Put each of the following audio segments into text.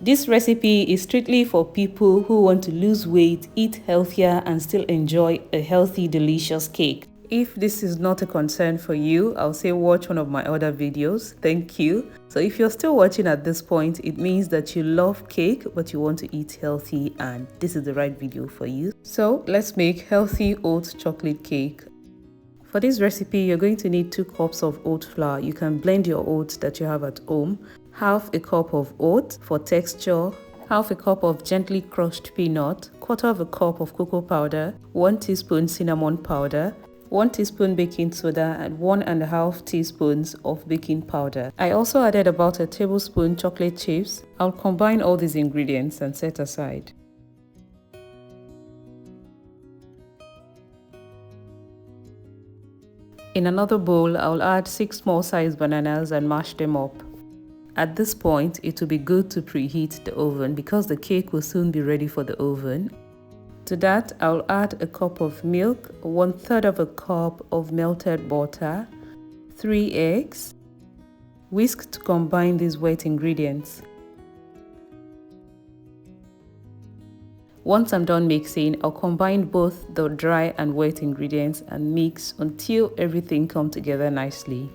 This recipe is strictly for people who want to lose weight, eat healthier, and still enjoy a healthy, delicious cake. If this is not a concern for you, I'll say watch one of my other videos. Thank you. So if you're still watching at this point, it means that you love cake, but you want to eat healthy, and this is the right video for you. So let's make healthy oat chocolate cake. For this recipe, you're going to need 2 cups of oat flour. You can blend your oats that you have at home. Half a cup of oats for texture, half a cup of gently crushed peanut, 1/4 cup of cocoa powder, 1 teaspoon cinnamon powder, 1 teaspoon baking soda, and 1.5 teaspoons of baking powder. I also added about a tablespoon chocolate chips. I'll combine all these ingredients and set aside. In another bowl, I'll add 6 small-sized bananas and mash them up. At this point, it will be good to preheat the oven because the cake will soon be ready for the oven. To that, I'll add a cup of milk, 1/3 of a cup of melted butter, 3 eggs. Whisk to combine these wet ingredients. Once I'm done mixing, I'll combine both the dry and wet ingredients and mix until everything comes together nicely.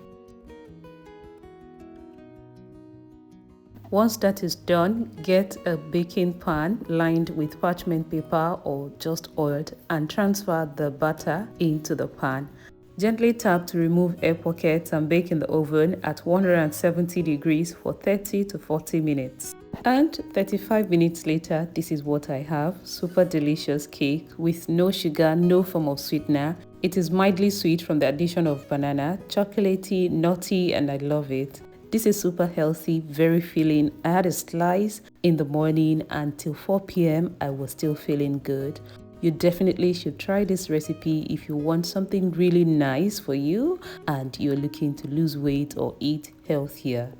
Once that is done, get a baking pan lined with parchment paper or just oiled and transfer the batter into the pan. Gently tap to remove air pockets and bake in the oven at 170 degrees for 30 to 40 minutes. And 35 minutes later, this is what I have. Super delicious cake with no sugar, no form of sweetener. It is mildly sweet from the addition of banana, chocolatey, nutty, and I love it. This is super healthy, very filling. I had a slice in the morning and till 4 p.m. I was still feeling good. You definitely should try this recipe if you want something really nice for you and you're looking to lose weight or eat healthier.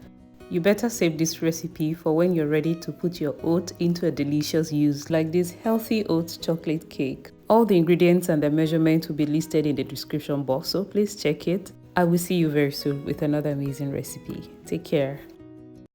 You better save this recipe for when you're ready to put your oat into a delicious use like this healthy oat chocolate cake. All the ingredients and the measurements will be listed in the description box, so please check it. I will see you very soon with another amazing recipe. Take care.